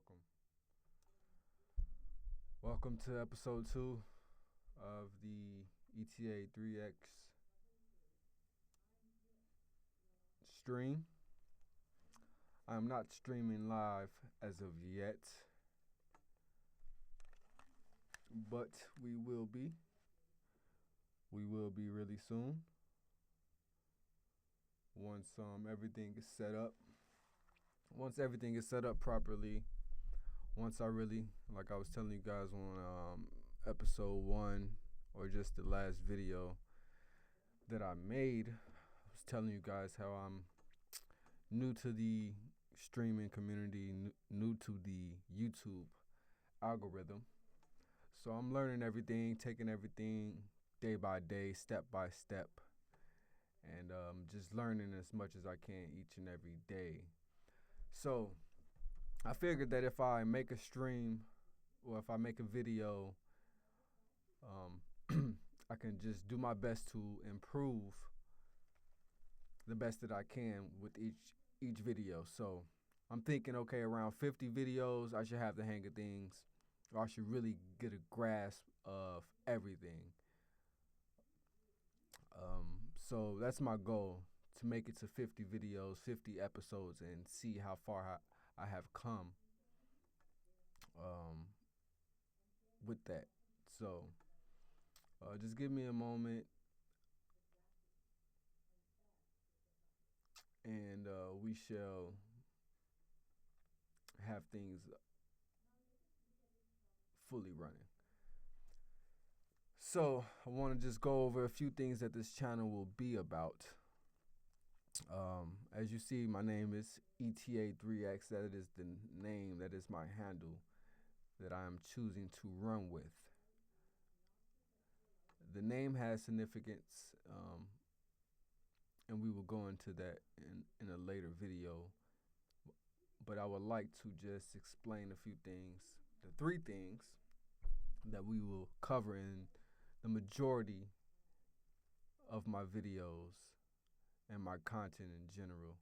welcome. Welcome to episode 2 of the ETA 3X stream. I'm not streaming live as of yet, but we will be. We will be really soon. Once everything is set up. Once everything is set up properly. Once I really, like I was telling you guys on episode 1 or just the last video that I made, I was telling you guys how I'm new to the streaming community, new to the YouTube algorithm. So I'm learning everything, taking everything day by day, step by step, and just learning as much as I can each and every day. So I figured that if I make a stream or if I make a video, I can just do my best to improve the best that I can with each video. So I'm thinking, okay, around 50 videos, I should have the hang of things, or I should really get a grasp of everything. So that's my goal, to make it to 50 videos, 50 episodes, and see how far I have come with that. So just give me a moment, and we shall have things fully running. So I want to just go over a few things that this channel will be about. As you see, my name is ETA3X. That is the name, that is my handle that I am choosing to run with. The name has significance, and we will go into that in a later video. But I would like to just explain a few things, the 3 things that we will cover in the majority of my videos and my content in general.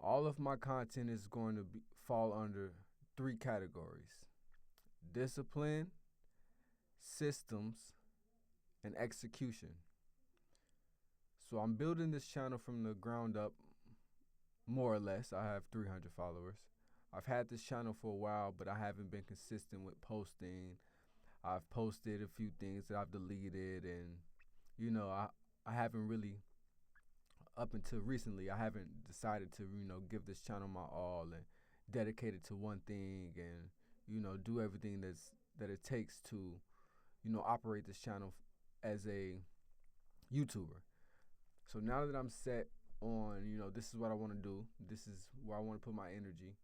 All of my content is going to fall under 3 categories: discipline, systems, and execution. So I'm building this channel from the ground up, more or less. I have 300 followers. I've had this channel for a while, but I haven't been consistent with posting. I've posted a few things that I've deleted, and I haven't really, up until recently, I haven't decided to give this channel my all and dedicate it to one thing, and do everything that it takes to operate this channel as a YouTuber. So now that I'm set on, this is what I want to do, this is where I want to put my energy,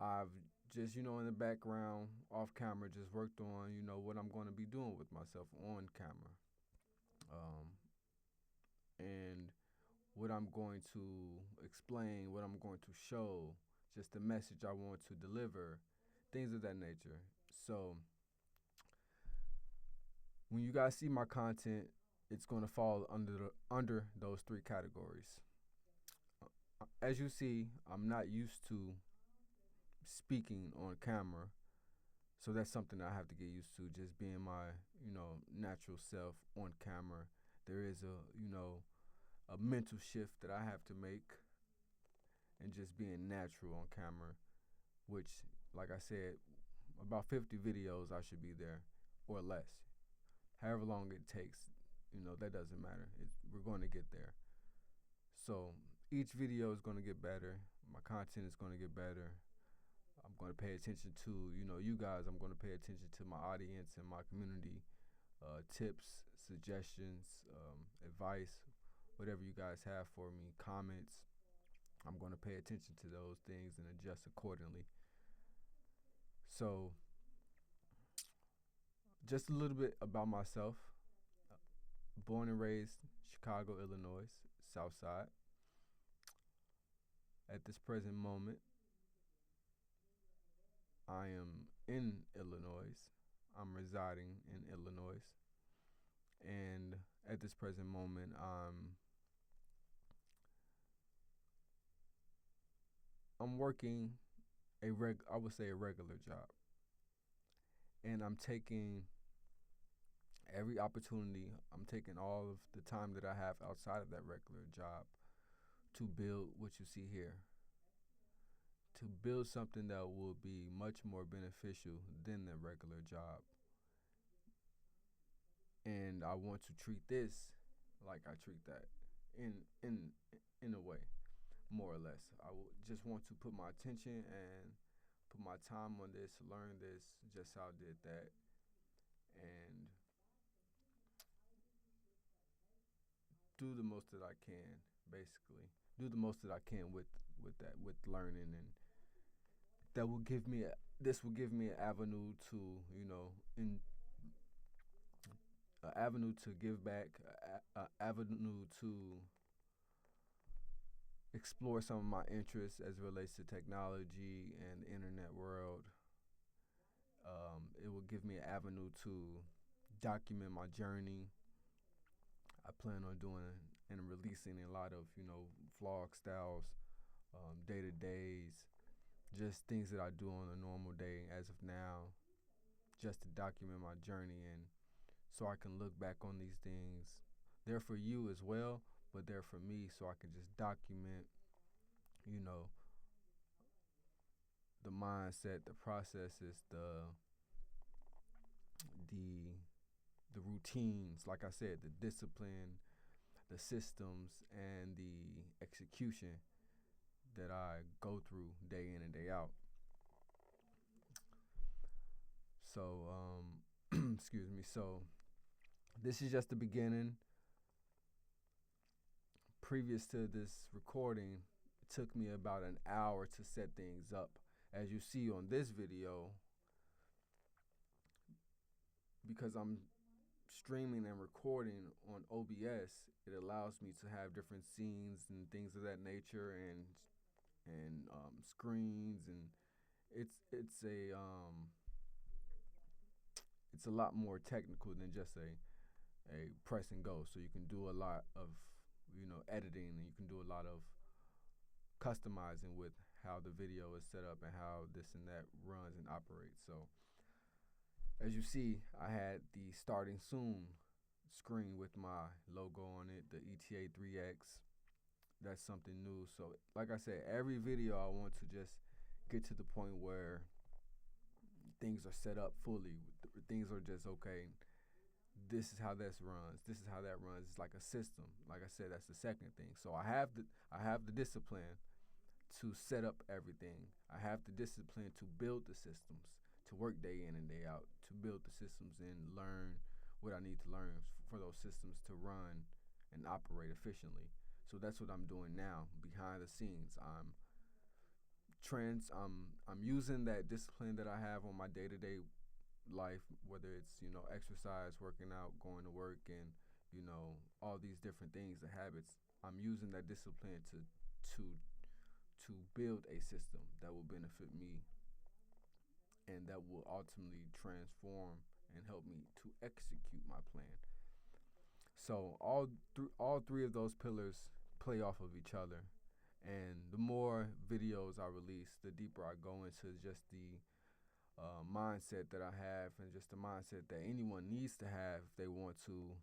I've just, in the background, off camera, just worked on, what I'm going to be doing with myself on camera. And what I'm going to explain, what I'm going to show, just the message I want to deliver, things of that nature. So when you guys see my content, it's going to fall under those 3 categories. As you see, I'm not used to speaking on camera, so that's something I have to get used to, just being my natural self on camera. There is a mental shift that I have to make, and just being natural on camera, which, like I said, about 50 videos I should be there, or less. However long it takes, that doesn't matter. We're going to get there. So each video is going to get better. My content is going to get better. I'm going to pay attention to, you guys. I'm going to pay attention to my audience and my community. Tips, suggestions, advice, whatever you guys have for me, comments. I'm going to pay attention to those things and adjust accordingly. So just a little bit about myself. Born and raised Chicago, Illinois, South Side. At this present moment, I am in Illinois. I'm residing in Illinois. And at this present moment, I'm working I would say a regular job, and I'm taking every opportunity. I'm taking all of the time that I have outside of that regular job to build what you see here, to build something that will be much more beneficial than the regular job. And I want to treat this like I treat that, in in in a way, more or less. Just want to put my attention and put my time on this, learn this, just how I did that, and do the most that I can, basically. Do the most that I can with that, with learning, and that will give me this will give me an avenue to, in an avenue to give back, an avenue to explore some of my interests as it relates to technology and the internet world. It will give me an avenue to document my journey. I plan on doing and releasing a lot of, vlog styles, day to days, just things that I do on a normal day as of now, just to document my journey, and so I can look back on these things. They're for you as well, but they're for me, so I can just document, you know, the mindset, the processes, the the routines, like I said, the discipline, the systems, and the execution that I go through day in and day out. So, excuse me. So, this is just the beginning. Previous to this recording, it took me about an hour to set things up. As you see on this video, because I'm streaming and recording on OBS, it allows me to have different scenes and things of that nature, and screens, and it's a lot more technical than just a press and go. So you can do a lot of editing, and you can do a lot of customizing with how the video is set up and how this and that runs and operates. So as you see, I had the starting soon screen with my logo on it, the ETA 3X. That's something new. So like I said, every video I want to just get to the point where things are set up fully. Things are just okay. This is how this runs. This is how that runs. It's like a system. Like I said, that's the second thing. So I have the discipline to set up everything. I have the discipline to build the systems, to work day in and day out, to build the systems and learn what I need to learn for those systems to run and operate efficiently. So that's what I'm doing now behind the scenes. I'm using that discipline that I have on my day-to-day life, whether it's, exercise, working out, going to work, and, all these different things, the habits. I'm using that discipline to build a system that will benefit me and that will ultimately transform and help me to execute my plan. So all three of those pillars play off of each other, and the more videos I release, the deeper I go into just the mindset that I have, and just the mindset that anyone needs to have if they want to,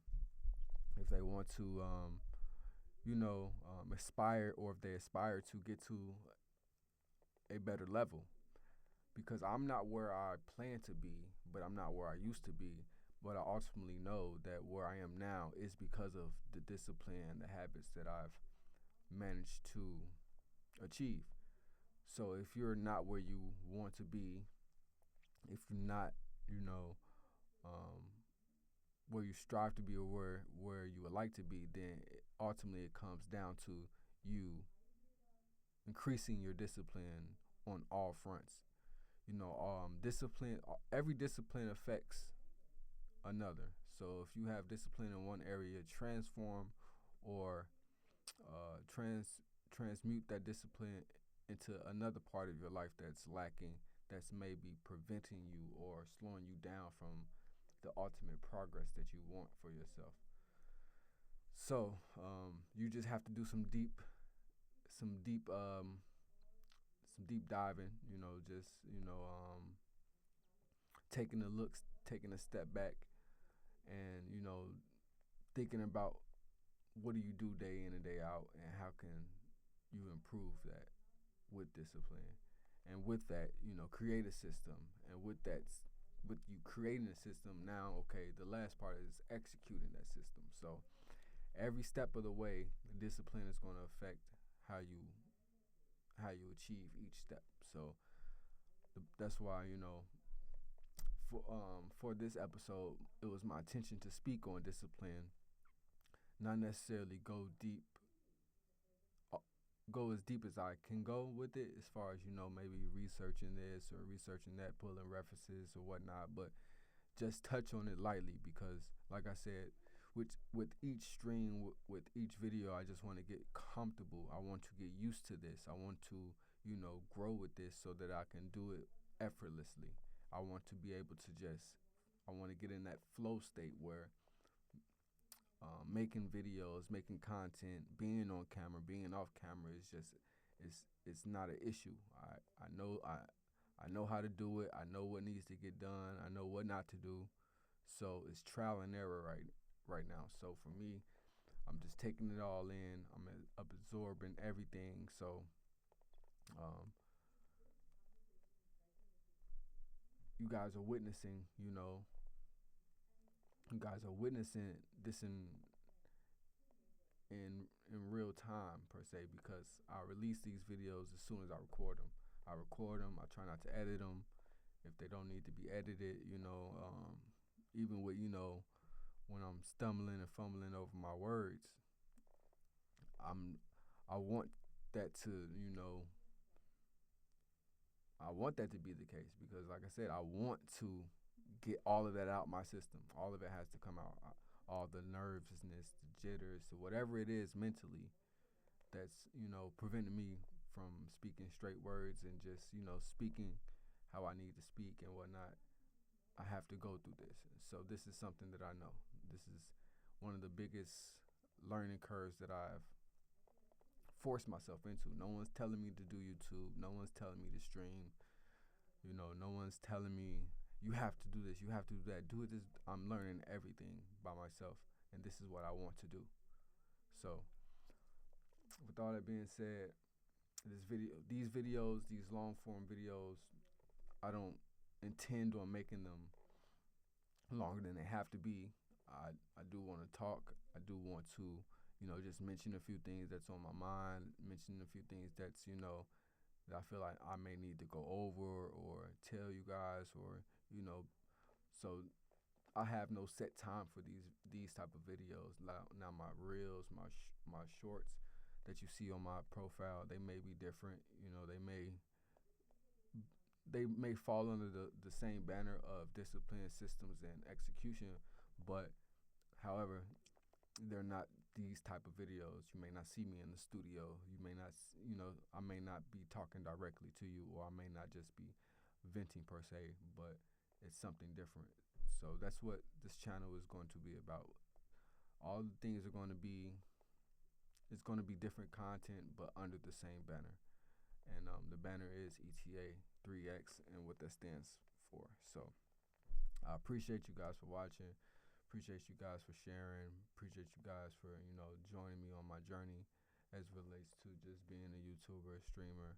aspire, or if they aspire to get to a better level. Because I'm not where I plan to be, but I'm not where I used to be. But I ultimately know that where I am now is because of the discipline and the habits that I've managed to achieve. So if you're not where you want to be, if you're not, um, where you strive to be, or where you would like to be, then ultimately it comes down to you increasing your discipline on all fronts. Discipline. Every discipline affects another. So if you have discipline in one area, transform or transmute that discipline into another part of your life that's lacking, that's maybe preventing you or slowing you down from the ultimate progress that you want for yourself. So you just have to do some deep some deep diving. Just taking a look, taking a step back, and thinking about what do you do day in and day out, and how can you improve that with discipline, and with that, create a system, and with you creating a system, now, okay, the last part is executing that system. So every step of the way, the discipline is going to affect how you achieve each step. So that's why for this episode, it was my intention to speak on discipline, not necessarily go as deep as I can go with it, as far as maybe researching this or researching that, pulling references or whatnot, but just touch on it lightly, because like I said, with each stream, with each video, I just want to get comfortable. I want to get used to this. I want to grow with this so that I can do it effortlessly. I want to be able to I want to get in that flow state where making videos, making content, being on camera, being off camera is just it's not an issue. I know how to do it. I know what needs to get done. I know what not to do. So it's trial and error right now. So for me, I'm just taking it all in. I'm absorbing everything. So you guys are witnessing, this in real time, per se, because I release these videos as soon as I record them. I try not to edit them if they don't need to be edited. Even with when I'm stumbling and fumbling over my words, I want that to be the case, because like I said, I want to get all of that out my system. All of it has to come out. All the nervousness, the jitters, so whatever it is mentally that's preventing me from speaking straight words and just speaking how I need to speak and whatnot. I have to go through this. So this is something that I know. This is one of the biggest learning curves that I've forced myself into. No one's telling me to do YouTube. No one's telling me to stream. No one's telling me you have to do this, you have to do that. Do this. I'm learning everything by myself, and this is what I want to do. So with all that being said, these videos, these long form videos, I don't intend on making them longer than they have to be. I do want to talk. I do want to, just mention a few things that's on my mind, mention a few things that's, that I feel like I may need to go over or tell you guys, or, so I have no set time for these type of videos. Now my reels, my shorts that you see on my profile, they may be different. They may fall under the same banner of discipline, systems, and execution, but however, they're not these type of videos. You may not see me in the studio. You may not, I may not be talking directly to you, or I may not just be venting per se, but it's something different. So that's what this channel is going to be about. All the things are going to be, it's going to be different content, but under the same banner. And the banner is ETA 3X and what that stands for. So I appreciate you guys for watching. Appreciate you guys for sharing. Appreciate you guys for, joining me on my journey as it relates to just being a YouTuber, streamer.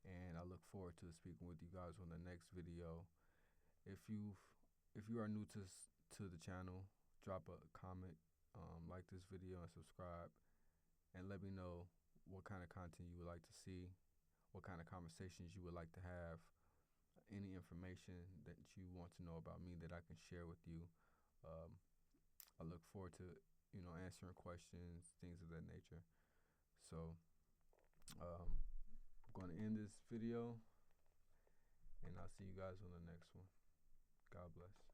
And I look forward to speaking with you guys on the next video. If you are new to the channel, drop a comment, like this video, and subscribe. And let me know what kind of content you would like to see, what kind of conversations you would like to have, any information that you want to know about me that I can share with you. I look forward to, answering questions, things of that nature. So I'm going to end this video, and I'll see you guys on the next one. God bless.